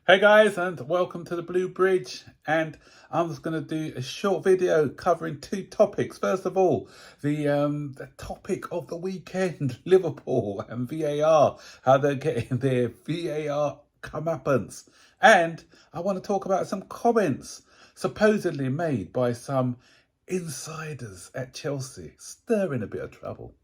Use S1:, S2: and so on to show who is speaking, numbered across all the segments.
S1: Hey guys, and welcome to the Blue Bridge. And I'm just going to do a short video covering two topics. First of all, the topic of the weekend, Liverpool and VAR, how they're getting their VAR comeuppance. And I want to talk about some comments supposedly made by some insiders at Chelsea, stirring a bit of trouble.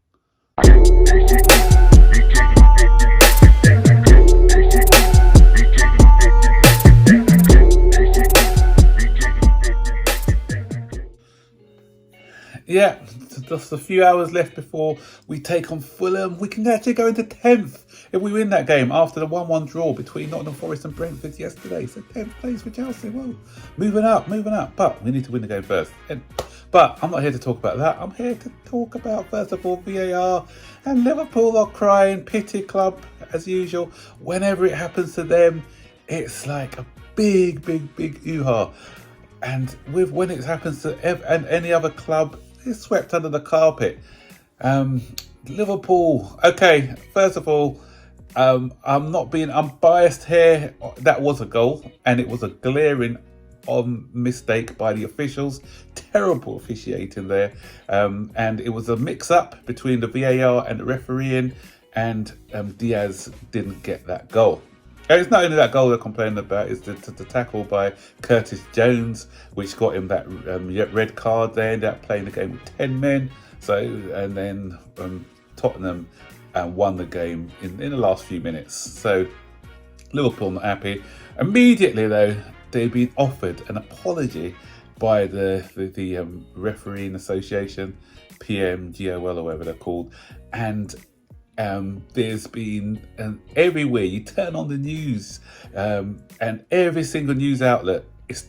S1: Yeah, just a few hours left before we take on Fulham. We can actually go into 10th if we win that game after the 1-1 draw between Nottingham Forest and Brentford yesterday. So 10th place for Chelsea. Well, moving up. But we need to win the game first. But I'm not here to talk about that. I'm here to talk about, first of all, VAR. And Liverpool are crying, pity club, as usual. Whenever it happens to them, it's like a big hoo-ha. And when it happens to any other club, it's swept under the carpet. Liverpool, okay, first of all, I'm biased here. That was a goal, and it was a glaring mistake by the officials. Terrible officiating there. And it was a mix-up between the VAR and the refereeing, and Diaz didn't get that goal. And it's not only that goal they're complaining about, it's the tackle by Curtis Jones, which got him that red card. They ended up playing the game with 10 men. And then Tottenham won the game in the last few minutes. So Liverpool not happy. Immediately though, they've been offered an apology by the refereeing association, PMGOL or whatever they're called, and there's been everywhere you turn on the news, and every single news outlet,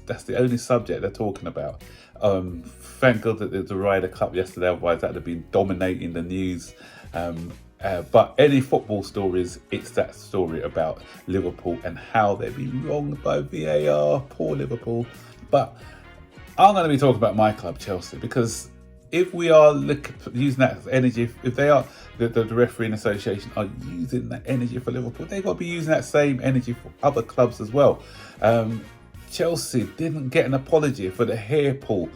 S1: that's the only subject they're talking about. Thank God that there's a Ryder Cup yesterday, otherwise that would have been dominating the news. But any football stories, it's that story about Liverpool and how they've been wronged by VAR. Poor Liverpool. But I'm going to be talking about my club, Chelsea, because if we are using that energy, if they are, the refereeing association are using that energy for Liverpool, they've got to be using that same energy for other clubs as well. Chelsea didn't get an apology for the hair pull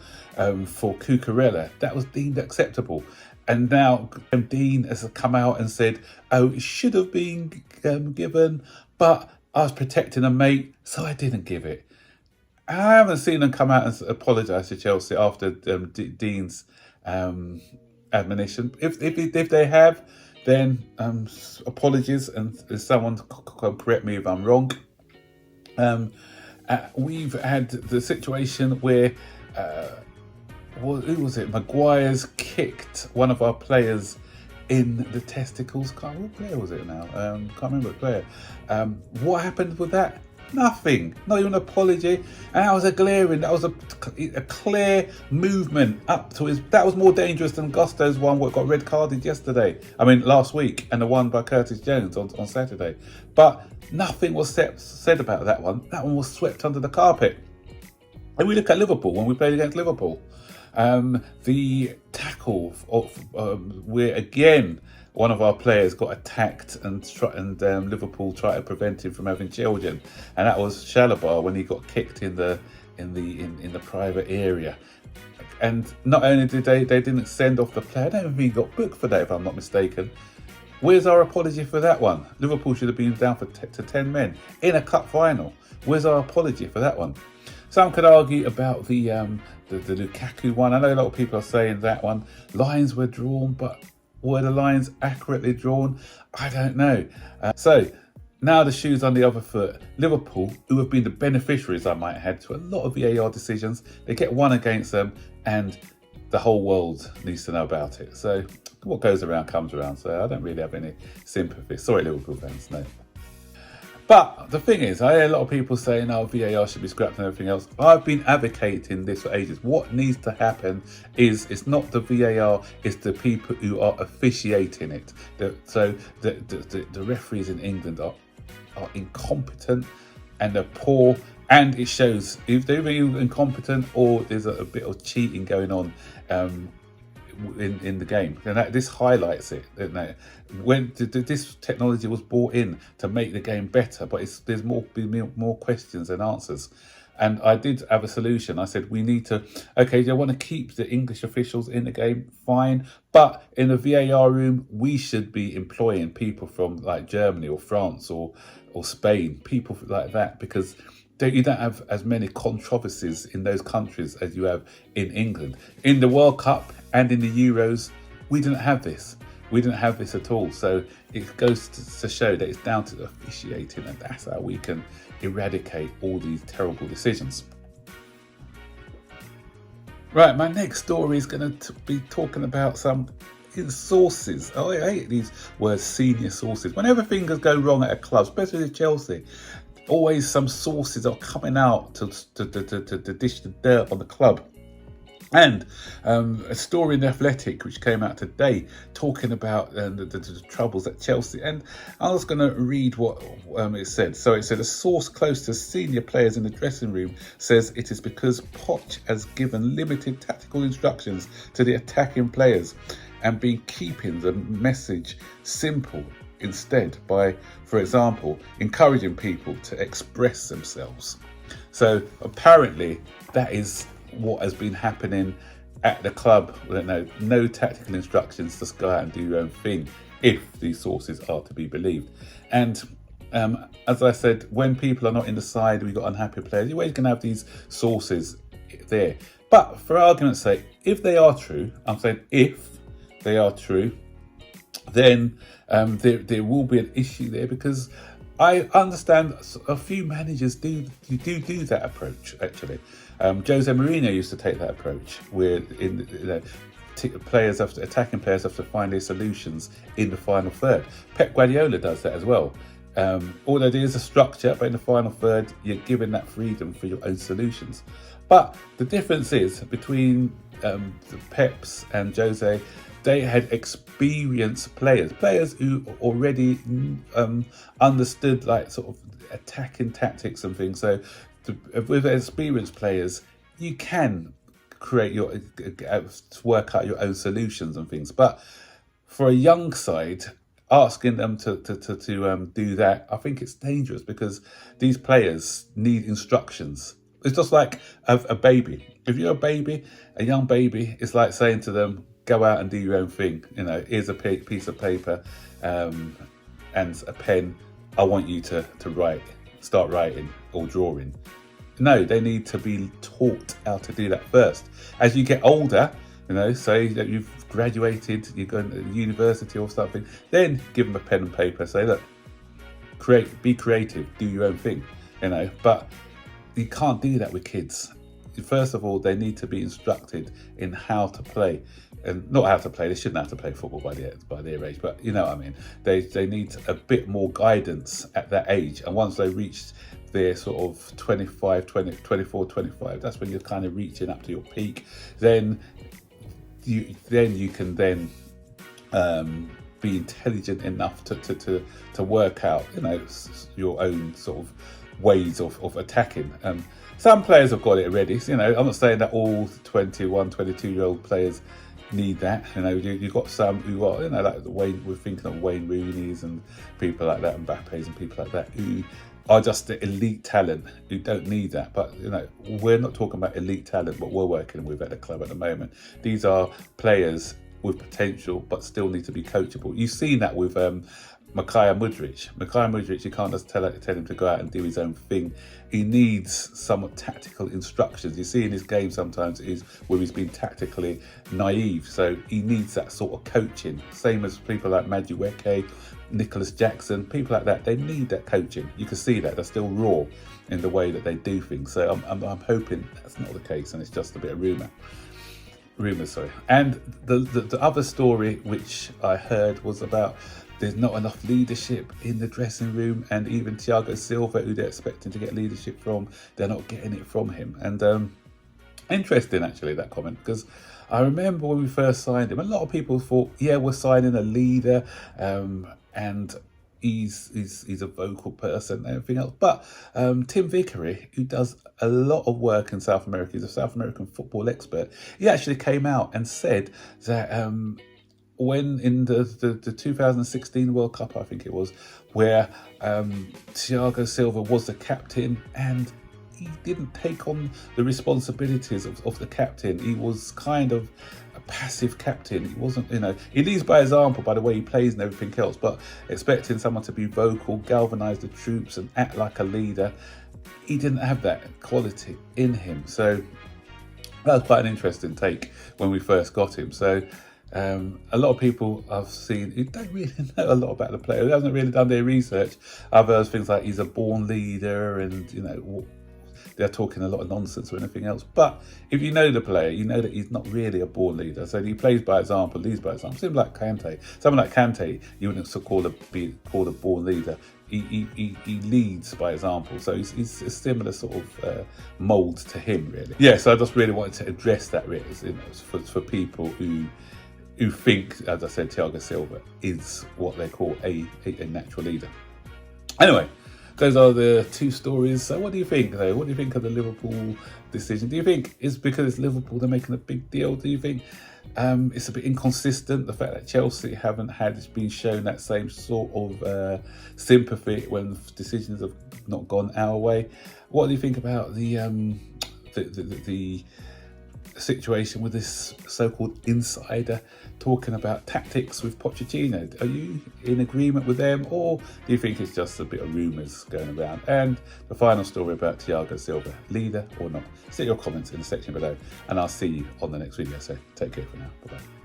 S1: for Cucurella. That was deemed acceptable. And now Dean has come out and said, oh, it should have been given, but I was protecting a mate, so I didn't give it. I haven't seen them come out and apologise to Chelsea after Dean's admonition. If they have, then apologies, and someone can correct me if I'm wrong. We've had the situation where who was it? Maguire's kicked one of our players in the testicles. What player was it now? Can't remember the player. What happened with that? Nothing. Not even an apology. And that was that was a clear movement up to his. That was more dangerous than Gusto's one what got red carded last week, and the one by Curtis Jones on Saturday. But nothing was said about that one. That one was swept under the carpet. And we look at Liverpool, when we played against Liverpool, the tackle where again one of our players got attacked, and Liverpool tried to prevent him from having children, and that was Shalabar when he got kicked in the private area. And not only did they didn't send off the player, I don't even think he got booked for that, if I'm not mistaken. Where's our apology for that one? Liverpool should have been down to 10 men in a cup final. Where's our apology for that one? Some could argue about the Lukaku one. I know a lot of people are saying that one. Lines were drawn, but were the lines accurately drawn? I don't know. So now the shoe's on the other foot. Liverpool, who have been the beneficiaries, I might add, to a lot of VAR decisions, they get one against them, and the whole world needs to know about it. So what goes around comes around. So I don't really have any sympathy. Sorry, Liverpool fans, no. But the thing is, I hear a lot of people saying, oh, VAR should be scrapped and everything else. I've been advocating this for ages. What needs to happen is, it's not the VAR, it's the people who are officiating it. So the referees in England are incompetent, and they're poor, and it shows if they're incompetent or there's a bit of cheating going on. in the game, and this highlights it. When this technology was brought in to make the game better, but there's more questions than answers. And I did have a solution. I said, we need to, okay, they want to keep the English officials in the game, fine. But in the VAR room, we should be employing people from like Germany or France or Spain, people like that, because you don't have as many controversies in those countries as you have in England. In the World Cup and in the Euros, we didn't have this. We didn't have this at all. So it goes to show that it's down to the officiating, and that's how we can eradicate all these terrible decisions. Right, my next story is going to be talking about some sources. Oh, I hate these words, senior sources. Whenever things go wrong at a club, especially at Chelsea, always some sources are coming out to dish the dirt on the club. And a story in The Athletic, which came out today, talking about the troubles at Chelsea. And I was going to read what it said. So it said, a source close to senior players in the dressing room says it is because Poch has given limited tactical instructions to the attacking players and been keeping the message simple instead by, for example, encouraging people to express themselves. So apparently that is what has been happening at the club. No tactical instructions, just go out and do your own thing, if these sources are to be believed. And as I said, when people are not in the side, we've got unhappy players, you're always going to have these sources there. But for argument's sake, if they are true, I'm saying if they are true, then there will be an issue there, because I understand a few managers do that approach, actually. Jose Mourinho used to take that approach, where attacking players have to find their solutions in the final third. Pep Guardiola does that as well. Although there is a structure, but in the final third, you're given that freedom for your own solutions. But the difference is between the Peps and Jose, they had experienced players who already understood like sort of attacking tactics and things. So with experienced players, you can create work out your own solutions and things. But for a young side, asking them to do that, I think it's dangerous, because these players need instructions. It's just like a baby. If you're a young baby, it's like saying to them, go out and do your own thing. Here's a piece of paper and a pen. I want you to start writing or drawing. No, they need to be taught how to do that first. As you get older, say that you've graduated, you're going to university or something, then give them a pen and paper. Say, look, be creative, do your own thing. But you can't do that with kids. First of all, they need to be instructed in how to play, and not how to play. They shouldn't have to play football by their age, but you know what I mean. They need a bit more guidance at that age, and once they reach their sort of 24, 25, that's when you're kind of reaching up to your peak. Then you can be intelligent enough to work out your own sort of ways of attacking. Some players have got it already. I'm not saying that all 21, 22-year-old players need that. You've got some who are, like we're thinking of Wayne Rooney's and people like that, and Mbappe's and people like that, who are just the elite talent who don't need that. But we're not talking about elite talent, what we're working with at the club at the moment. These are players with potential, but still need to be coachable. You've seen that with Mikhail Mudryk, you can't just tell him to go out and do his own thing. He needs some tactical instructions. You see in his game sometimes is where he's been tactically naive. So he needs that sort of coaching. Same as people like Madueke, Nicholas Jackson, people like that. They need that coaching. You can see that they're still raw in the way that they do things. So I'm hoping that's not the case, and it's just a bit of rumours. And the other story which I heard was about there's not enough leadership in the dressing room, and even Thiago Silva, who they're expecting to get leadership from, they're not getting it from him. And interesting, actually, that comment, because I remember when we first signed him, a lot of people thought, yeah, we're signing a leader, and he's a vocal person and everything else. But Tim Vickery, who does a lot of work in South America, he's a South American football expert. He actually came out and said that when in the 2016 World Cup, I think it was, where Thiago Silva was the captain and he didn't take on the responsibilities of the captain. He was kind of a passive captain. He wasn't, he leads by example by the way he plays and everything else, but expecting someone to be vocal, galvanise the troops and act like a leader, he didn't have that quality in him. So that was quite an interesting take when we first got him. So a lot of people I've seen who don't really know a lot about the player, who hasn't really done their research. Others things like he's a born leader and, they're talking a lot of nonsense or anything else. But if you know the player, you know that he's not really a born leader. So he plays by example, leads by example. Someone like Kante, you wouldn't be called a born leader. He leads by example. So he's a similar sort of mould to him, really. Yeah, so I just really wanted to address that, really, for people who think, as I said, Thiago Silva is what they call a natural leader. Anyway, those are the two stories. So what do you think, though? What do you think of the Liverpool decision? Do you think it's because it's Liverpool they're making a big deal? Do you think it's a bit inconsistent, the fact that Chelsea haven't been shown that same sort of sympathy when decisions have not gone our way? What do you think about the situation with this so-called insider talking about tactics with Pochettino? Are you in agreement with them, or do you think it's just a bit of rumours going around? And the final story about Thiago Silva, leader or not? Set your comments in the section below, and I'll see you on the next video. So take care for now. Bye-bye.